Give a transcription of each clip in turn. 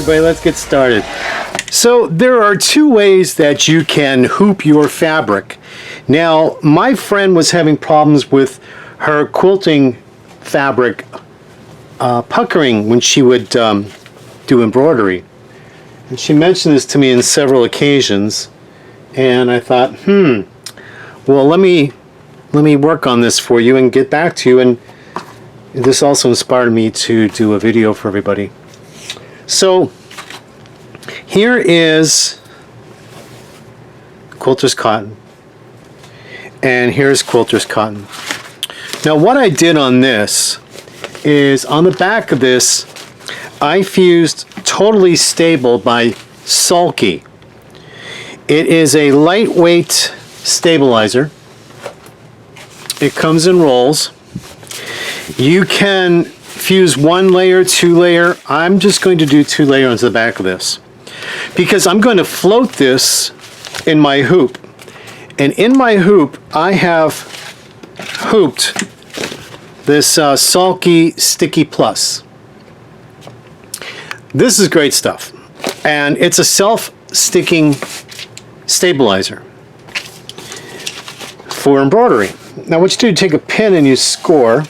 everybody, let's get started. So there are two ways that you can hoop your fabric. Now, my friend was having problems with her quilting fabric puckering when she would do embroidery. And she mentioned this to me in several occasions, and I thought, well, let me work on this for you and get back to you. And this also inspired me to do a video for everybody. So here is quilter's cotton, and here's quilter's cotton. Now what I did on this is, on the back of this, I fused Totally Stable by Sulky. It is a lightweight stabilizer. It comes in rolls. You can fuse one layer, two layer. I'm just going to do two layer onto the back of this because I'm going to float this in my hoop. And in my hoop, I have hooped this Sulky Sticky Plus. This is great stuff, and it's a self-sticking stabilizer for embroidery. Now what you do, you take a pin and you score.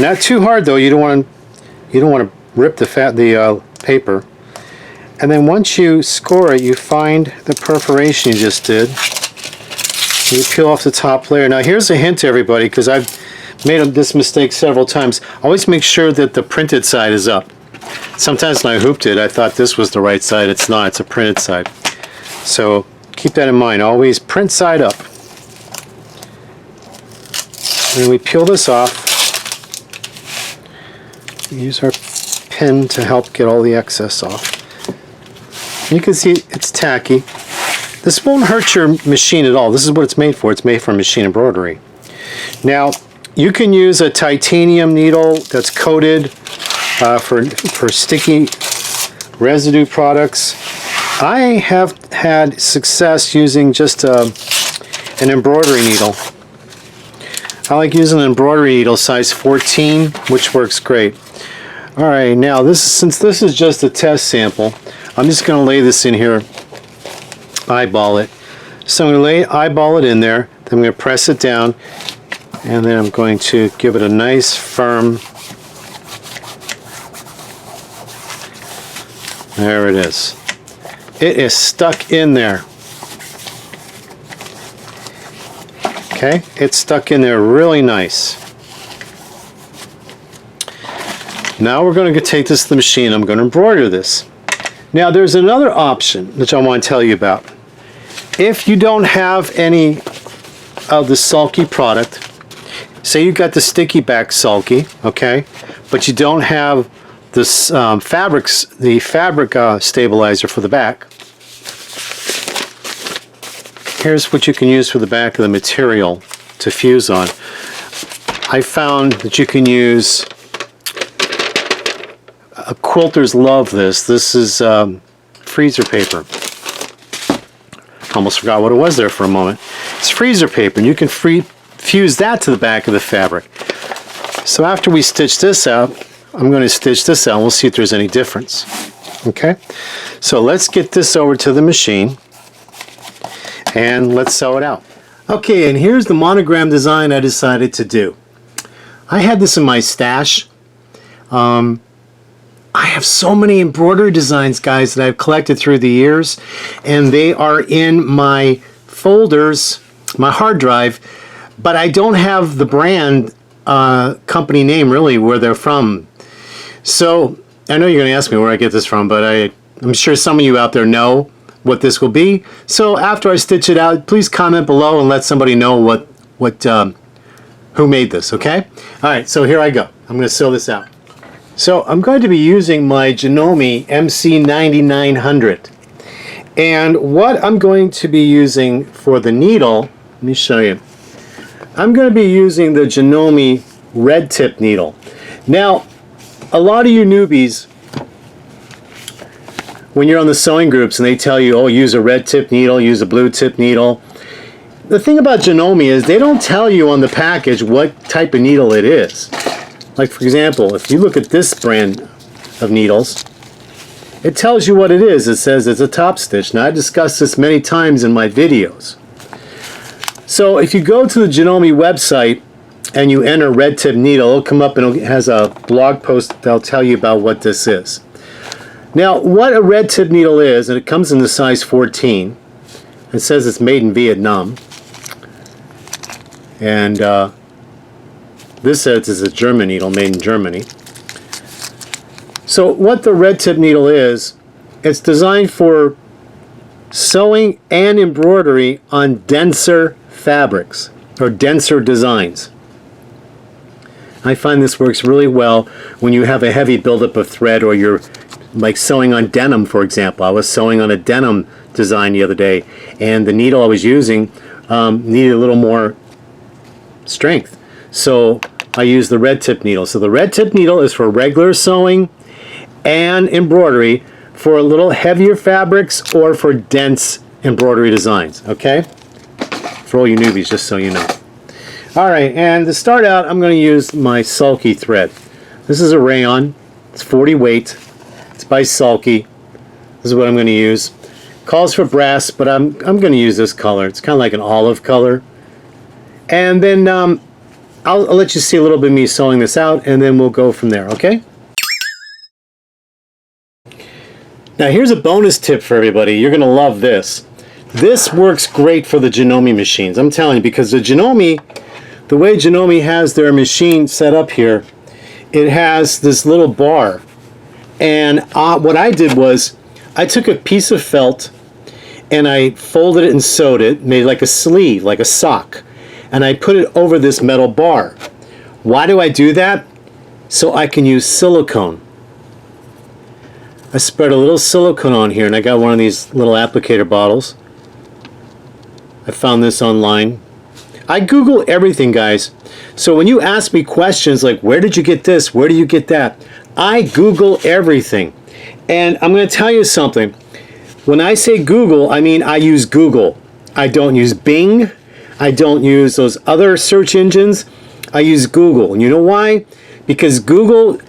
Not too hard though. You don't want to rip the paper. And then once you score it, you find the perforation you just did. You peel off the top layer. Now here's a hint to everybody, because I've made this mistake several times. Always make sure that the printed side is up. Sometimes when I hooped it, I thought this was the right side. It's not. It's a printed side. So keep that in mind. Always print side up. And then we peel this off. Use our pin to help get all the excess off. You can see it's tacky. This won't hurt your machine at all. This is what it's made for. It's made for machine embroidery. Now, you can use a titanium needle that's coated for sticky residue products. I have had success using just an embroidery needle. I like using an embroidery needle size 14, which works great. All right, now since this is just a test sample, I'm just going to lay this in here, eyeball it. So I'm going to eyeball it in there, then I'm going to press it down, and then I'm going to give it a nice firm. There it is. It is stuck in there. Okay, it's stuck in there really nice. Now we're going to take this to the machine. I'm going to embroider this. Now there's another option which I want to tell you about. If you don't have any of the Sulky product, say you got the sticky back Sulky, okay, but you don't have this fabric stabilizer for the back. Here's what you can use for the back of the material to fuse on. I found that you can use, quilters love this. This is freezer paper. Almost forgot what it was there for a moment. It's freezer paper, and you can fuse that to the back of the fabric. So after we stitch this out, I'm going to stitch this out and we'll see if there's any difference. Okay, so let's get this over to the machine and let's sew it out. Okay, and here's the monogram design I decided to do. I had this in my stash. I have so many embroidery designs, guys, that I've collected through the years, and they are in my folders, my hard drive, but I don't have the brand company name really where they're from. So I know you're going to ask me where I get this from, but I'm sure some of you out there know what this will be. So after I stitch it out, please comment below and let somebody know who made this, okay? All right, so here I go. I'm going to sew this out. So I'm going to be using my Janome MC9900. And what I'm going to be using for the needle, let me show you. I'm going to be using the Janome red tip needle. Now, a lot of you newbies, when you're on the sewing groups and they tell you, oh, use a red tip needle, use a blue tip needle. The thing about Janome is they don't tell you on the package what type of needle it is. Like, for example, if you look at this brand of needles. It tells you what it is. It says it's a top stitch. Now, I discussed this many times in my videos. So if you go to the Janome website and you enter red tip needle, it'll come up and it has a blog post that'll tell you about what this is. Now, what a red tip needle is, and it comes in the size 14. It says it's made in Vietnam. And this says it's a German needle, made in Germany. So what the red tip needle is, it's designed for sewing and embroidery on denser fabrics or denser designs. I find this works really well when you have a heavy buildup of thread, or you're like sewing on denim, for example. I was sewing on a denim design the other day, and the needle I was using needed a little more strength. So I used the red tip needle. So the red tip needle is for regular sewing and embroidery, for a little heavier fabrics or for dense embroidery designs. Okay? For all you newbies, just so you know. Alright, and to start out, I'm going to use my Sulky thread. This is a rayon. It's 40 weight. It's by Sulky. This is what I'm going to use. Calls for brass, but I'm going to use this color. It's kind of like an olive color. And then I'll let you see a little bit of me sewing this out, and then we'll go from there, okay? Now here's a bonus tip for everybody. You're going to love this. This works great for the Janome machines. I'm telling you, because the Janome, the way Janome has their machine set up here, it has this little bar. And what I did was, I took a piece of felt and I folded it and sewed it, made like a sleeve, like a sock. And I put it over this metal bar. Why do I do that? So I can use silicone. I spread a little silicone on here, and I got one of these little applicator bottles. I found this online. I Google everything, guys. So when you ask me questions like, where did you get this? Where do you get that? I Google everything. And I'm going to tell you something. When I say Google, I mean I use Google. I don't use Bing. I don't use those other search engines. I use Google. And you know why? Because Google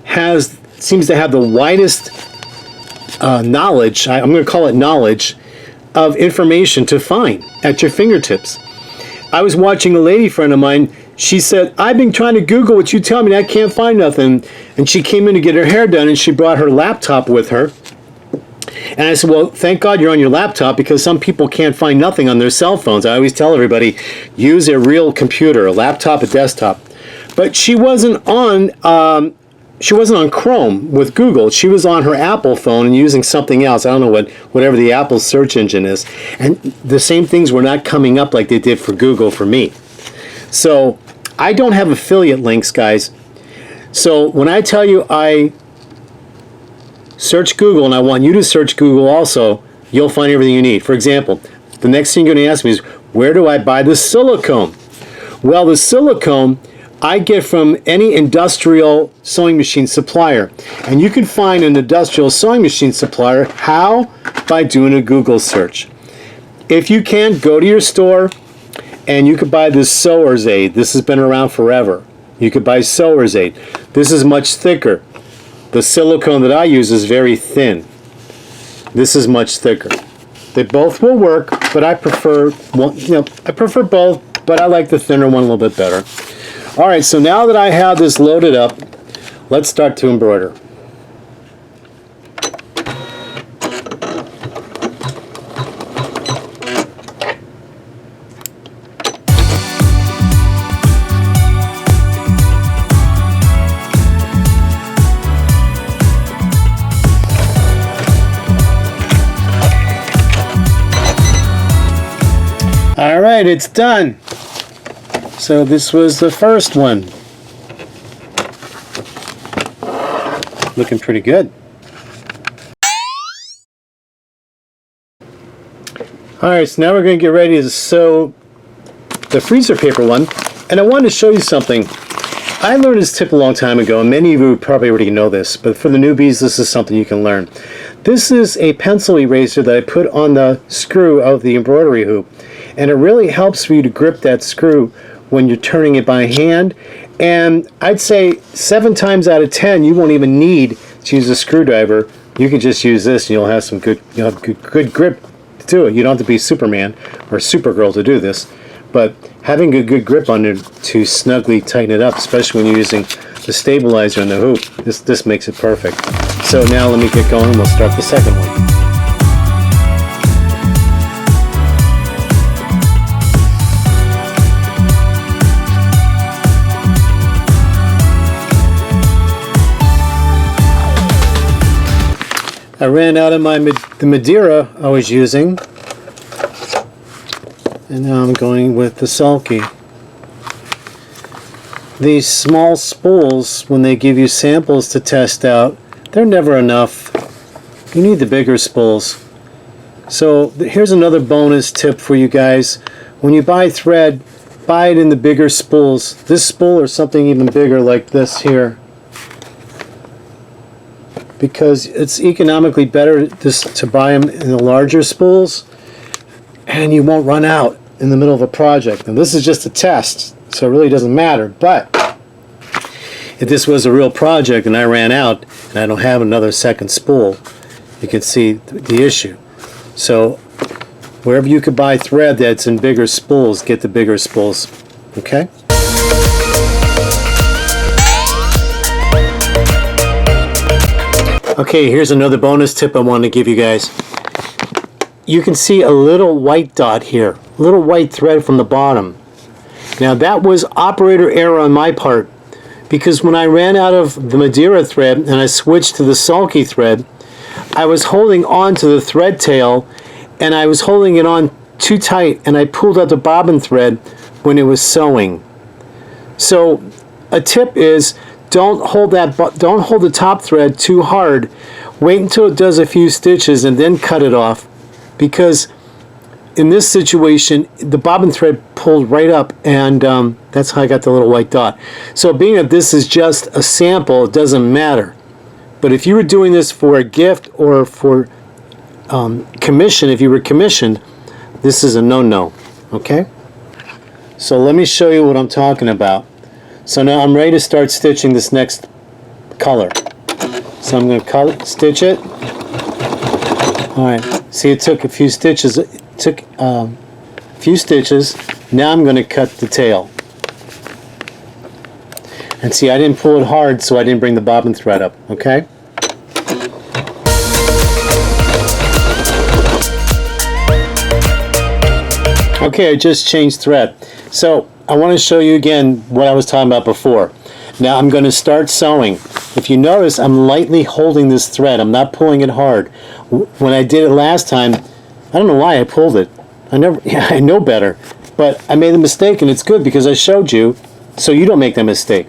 seems to have the widest knowledge, I'm going to call it knowledge, of information to find at your fingertips. I was watching a lady friend of mine. She said, I've been trying to Google what you tell me, and I can't find nothing. And she came in to get her hair done, and she brought her laptop with her. And I said, well, thank God you're on your laptop, because some people can't find nothing on their cell phones. I always tell everybody, use a real computer, a laptop, a desktop. But she wasn't on Chrome with Google. She was on her Apple phone and using something else. I don't know whatever the Apple search engine is. And the same things were not coming up like they did for Google for me. So I don't have affiliate links, guys. So when I tell you I search Google, and I want you to search Google also, you'll find everything you need. For example, the next thing you're going to ask me is, where do I buy the silicone? Well, the silicone I get from any industrial sewing machine supplier. And you can find an industrial sewing machine supplier. How? By doing a Google search. If you can't, go to your store and you could buy this Sewer's Aid. This has been around forever. You could buy Sewer's Aid. This is much thicker. The silicone that I use is very thin. This is much thicker. They both will work, but I prefer one, I prefer both, but I like the thinner one a little bit better. All right, so now that I have this loaded up, let's start to embroider. All right, it's done. So this was the first one. Looking pretty good. Alright, so now we're going to get ready to sew the freezer paper one. And I wanted to show you something. I learned this tip a long time ago, and many of you probably already know this, but for the newbies, this is something you can learn. This is a pencil eraser that I put on the screw of the embroidery hoop. And it really helps for you to grip that screw when you're turning it by hand. And I'd say 7 times out of 10 you won't even need to use a screwdriver, you can just use this and you'll have some you'll have good grip to do it. You don't have to be Superman or Supergirl to do this, but having a good grip on it to snugly tighten it up, especially when you're using the stabilizer and the hoop, this makes it perfect. So now let me get going and we'll start the second one. I ran out of the Madeira I was using, and now I'm going with the sulky. These small spools, when they give you samples to test out, they're never enough. You need the bigger spools. So here's another bonus tip for you guys. When you buy thread, buy it in the bigger spools. This spool or something even bigger like this here, because it's economically better just to buy them in the larger spools and you won't run out in the middle of a project. And this is just a test, so it really doesn't matter. But if this was a real project and I ran out and I don't have another second spool, you can see the issue. So wherever you could buy thread that's in bigger spools, get the bigger spools. Okay? Okay, here's another bonus tip I want to give you guys. You can see a little white dot here, a little white thread from the bottom. Now that was operator error on my part, because when I ran out of the Madeira thread and I switched to the sulky thread, I was holding on to the thread tail and I was holding it on too tight and I pulled out the bobbin thread when it was sewing. So a tip is, don't hold the top thread too hard. Wait until it does a few stitches and then cut it off, because in this situation the bobbin thread pulled right up, and that's how I got the little white dot. So being that this is just a sample, it doesn't matter. But if you were doing this for a gift or for commission, if you were commissioned, this is a no-no. Okay? So let me show you what I'm talking about. So now I'm ready to start stitching this next color. So I'm going to stitch it. Alright, see, it took a few stitches. It took a few stitches. Now I'm going to cut the tail. And see, I didn't pull it hard, so I didn't bring the bobbin thread up. Okay? Okay, I just changed thread. So I want to show you again what I was talking about before. Now I'm going to start sewing. If you notice, I'm lightly holding this thread. I'm not pulling it hard. When I did it last time, I don't know why I pulled it. I know better. But I made a mistake, and it's good because I showed you so you don't make that mistake.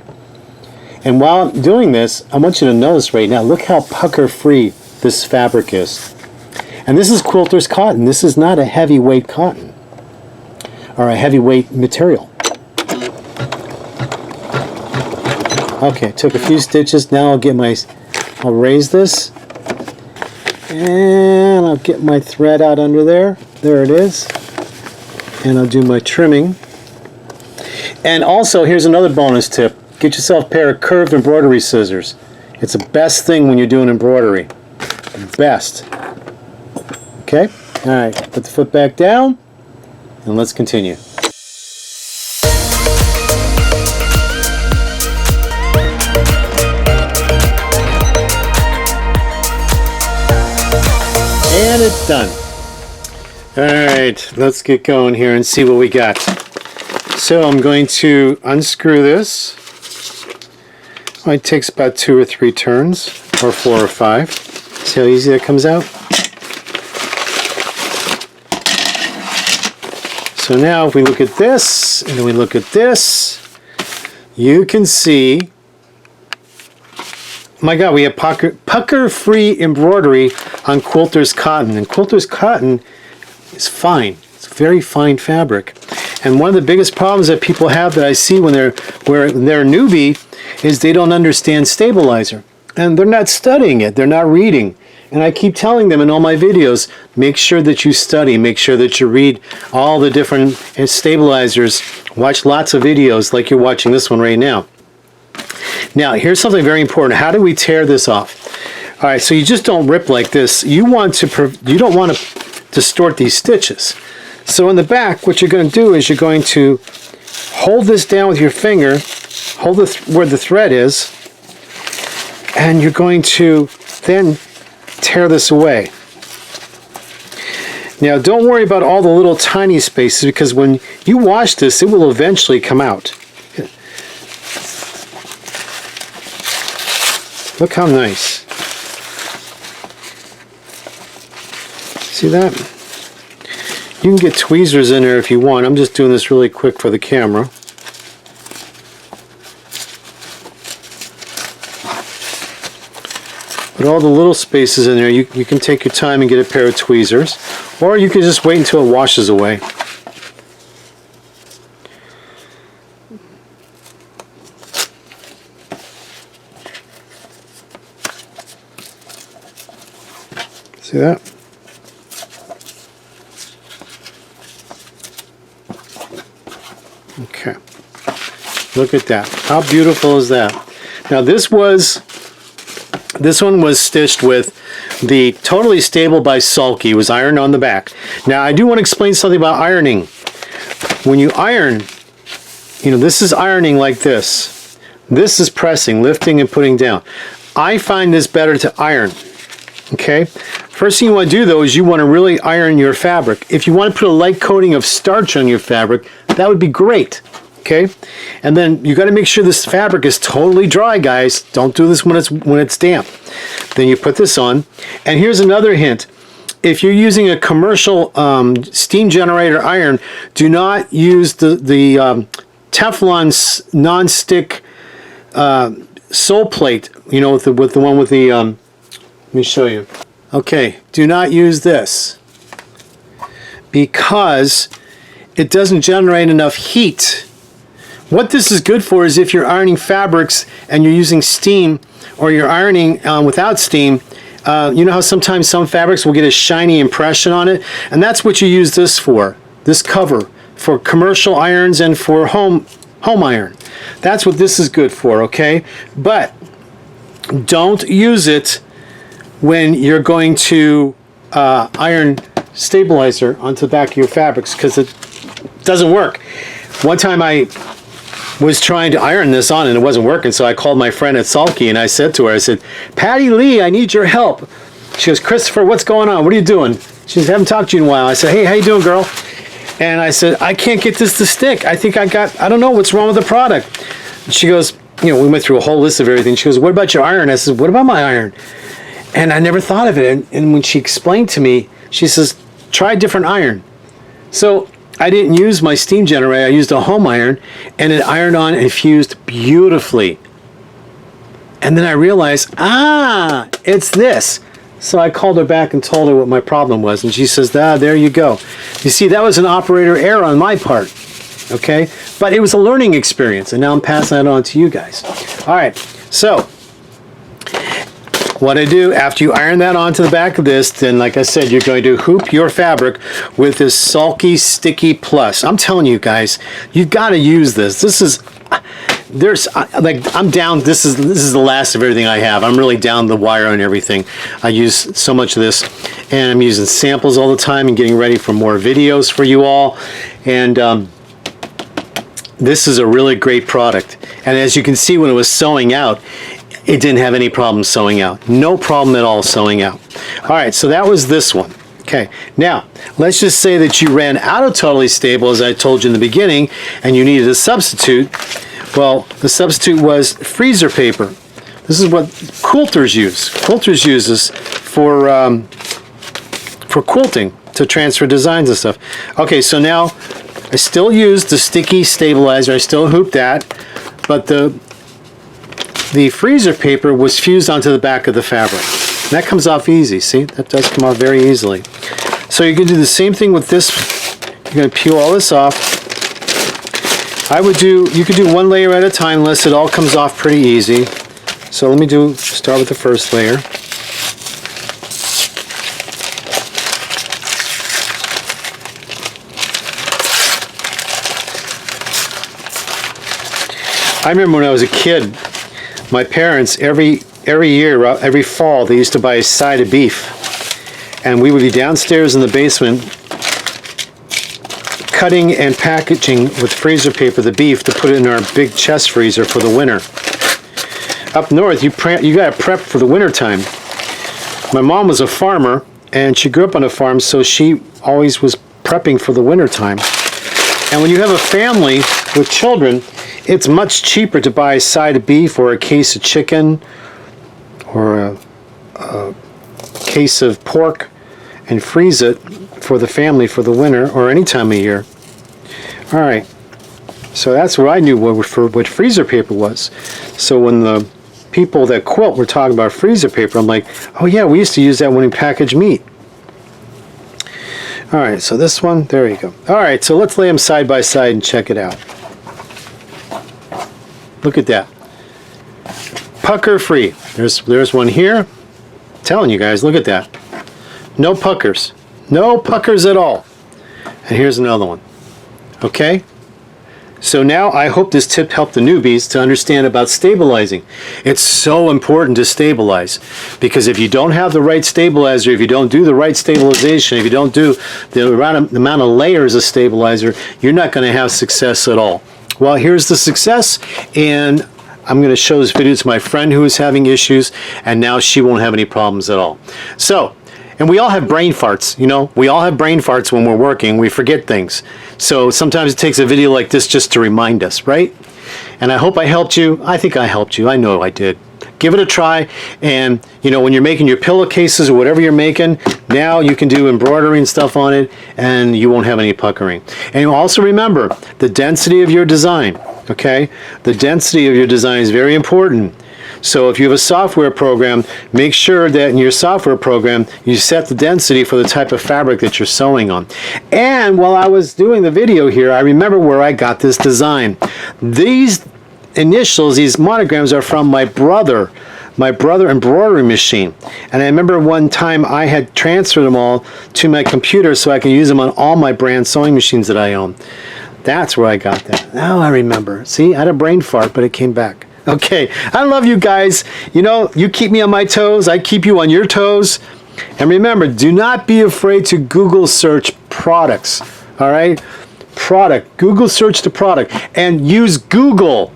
And while I'm doing this, I want you to notice right now, look how pucker free this fabric is. And this is quilter's cotton. This is not a heavyweight cotton or a heavyweight material. Okay, took a few stitches. Now I'll raise this, and I'll get my thread out under there. There it is. And I'll do my trimming. And also, here's another bonus tip. Get yourself a pair of curved embroidery scissors. It's the best thing when you're doing embroidery. The best. Okay? Alright, put the foot back down, and let's continue. And it's done. Alright, let's get going here and see what we got. So I'm going to unscrew this. It takes about 2 or 3 turns, or 4 or 5. See how easy that comes out? So now if we look at this, and then we look at this, you can see, my God, we have pucker-free embroidery on quilter's cotton. And quilter's cotton is fine. It's a very fine fabric. And one of the biggest problems that people have that I see when they're a newbie is they don't understand stabilizer. And they're not studying it. They're not reading. And I keep telling them in all my videos, make sure that you study. Make sure that you read all the different stabilizers. Watch lots of videos like you're watching this one right now. Now, here's something very important. How do we tear this off? All right, so you just don't rip like this. You don't want to distort these stitches. So in the back, what you're going to do is you're going to hold this down with your finger, hold where the thread is, and you're going to then tear this away. Now, don't worry about all the little tiny spaces, because when you wash this, it will eventually come out. Look how nice. See that? You can get tweezers in there if you want. I'm just doing this really quick for the camera. But all the little spaces in there, you can take your time and get a pair of tweezers. Or you can just wait until it washes away. See that? Okay. Look at that. How beautiful is that? Now this one was stitched with the Totally Stable by Sulky. It was ironed on the back. Now I do want to explain something about ironing. When you iron, this is ironing like this. This is pressing, lifting and putting down. I find this better to iron. Okay? First thing you want to do though is you want to really iron your fabric. If you want to put a light coating of starch on your fabric, that would be great. Okay? And then you got to make sure this fabric is totally dry, guys. Don't do this when it's damp. Then you put this on. And here's another hint. If you're using a commercial steam generator iron, do not use the Teflon non-stick sole plate, with the one with the let me show you. Okay, do not use this because it doesn't generate enough heat. What this is good for is if you're ironing fabrics and you're using steam, or you're ironing without steam. You know how sometimes some fabrics will get a shiny impression on it, and that's what you use this for. This cover for commercial irons and for home iron. That's what this is good for, okay? But don't use it when you're going to iron stabilizer onto the back of your fabrics, because it doesn't work. One time I was trying to iron this on and it wasn't working, so I called my friend at Sulky and I said to her, I said, Patty Lee, I need your help. She goes, Christopher, what's going on? What are you doing? She says, haven't talked to you in a while. I said, hey, how you doing, girl? And I said, I can't get this to stick. I think I don't know what's wrong with the product. And she goes, we went through a whole list of everything. She goes, what about your iron? I said, what about my iron? And I never thought of it. And when she explained to me, she says, try a different iron. So I didn't use my steam generator. I used a home iron, and it ironed on and fused beautifully. And then I realized, it's this. So I called her back and told her what my problem was, and she says, there you go. You see, that was an operator error on my part, okay? But it was a learning experience, and now I'm passing that on to you guys. All right, so what I do after you iron that onto the back of this, then like I said, you're going to hoop your fabric with this Sulky Sticky Plus. I'm telling you guys, you've got to use this. This is, I'm down, this is the last of everything I have. I'm really down the wire on everything. I use so much of this, and I'm using samples all the time and getting ready for more videos for you all. And this is a really great product. And as you can see, when it was sewing out, it didn't have any problem sewing out. No problem at all sewing out. All right, so that was this one. Okay, now let's just say that you ran out of Totally Stable, as I told you in the beginning, and you needed a substitute. Well, the substitute was freezer paper. This is what quilters use. Quilters use this for quilting, to transfer designs and stuff. Okay, so now I still use the sticky stabilizer. I still hoop that, but the freezer paper was fused onto the back of the fabric. And that comes off easy, see? That does come off very easily. So you can do the same thing with this. You're going to peel all this off. You could do one layer at a time unless it all comes off pretty easy. So let me start with the first layer. I remember when I was a kid, my parents, every every year, every fall, they used to buy a side of beef. And we would be downstairs in the basement cutting and packaging with freezer paper the beef to put it in our big chest freezer for the winter. Up north, you got to prep for the winter time. My mom was a farmer, and she grew up on a farm, so she always was prepping for the winter time. And when you have a family with children, it's much cheaper to buy a side of beef or a case of chicken or a case of pork and freeze it for the family for the winter or any time of year. All right, so that's what I knew what freezer paper was. So when the people that quilt were talking about freezer paper, I'm like, oh yeah, we used to use that when we package meat. All right, so this one, there you go. All right, so let's lay them side by side and check it out. Look at that. Pucker free. There's one here. I'm telling you guys, look at that. No puckers. No puckers at all. And here's another one. Okay? So now I hope this tip helped the newbies to understand about stabilizing. It's so important to stabilize, because if you don't have the right stabilizer, if you don't do the right stabilization, if you don't do the amount of layers of stabilizer, you're not going to have success at all. Well, here's the success, and I'm going to show this video to my friend who is having issues, and now she won't have any problems at all. So, and we all have brain farts, you know, we all have brain farts when we're working, we forget things. So sometimes it takes a video like this just to remind us, right? And I hope I helped you. I think I helped you. I know I did. Give it a try, and you know, when you're making your pillowcases or whatever you're making, now you can do embroidery and stuff on it, and you won't have any puckering. And also remember the density of your design, okay? The density of your design is very important. So if you have a software program, make sure that in your software program you set the density for the type of fabric that you're sewing on. And while I was doing the video here, I remember where I got this design. These initials, these monograms, are from my brother embroidery machine. And I remember one time I had transferred them all to my computer so I can use them on all my brand sewing machines that I own. That's where I got that. Now I remember. See, I had a brain fart, but it came back. Okay, I love you guys. You know, you keep me on my toes, I keep you on your toes. And remember, do not be afraid to Google search products, all right? Product, Google search the product, and use Google.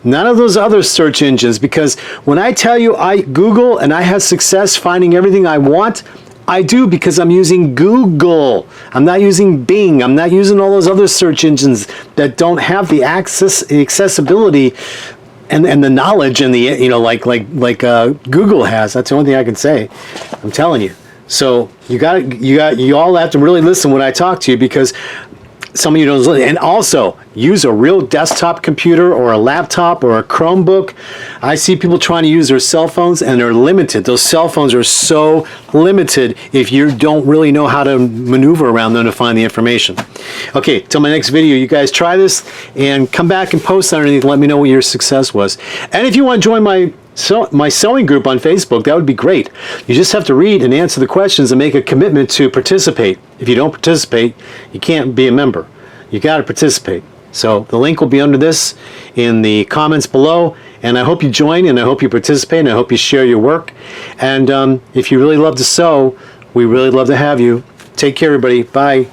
None of those other search engines, because when I tell you I Google and I have success finding everything I want, I do, because I'm using Google. I'm not using Bing. I'm not using all those other search engines that don't have the accessibility and the knowledge and the, you know, like Google has. That's the only thing I can say. I'm telling you. So you all have to really listen when I talk to you, because some of you don't listen. And also use a real desktop computer or a laptop or a Chromebook. I see people trying to use their cell phones and they're limited. Those cell phones are so limited if you don't really know how to maneuver around them to find the information. Okay, till my next video, you guys try this and come back and post underneath and let me know what your success was. And if you want to join my sewing group on Facebook, that would be great. You just have to read and answer the questions and make a commitment to participate. If you don't participate, you can't be a member. You got to participate. So the link will be under this in the comments below, and I hope you join, and I hope you participate, and I hope you share your work. And if you really love to sew, we really love to have you. Take care, everybody. Bye.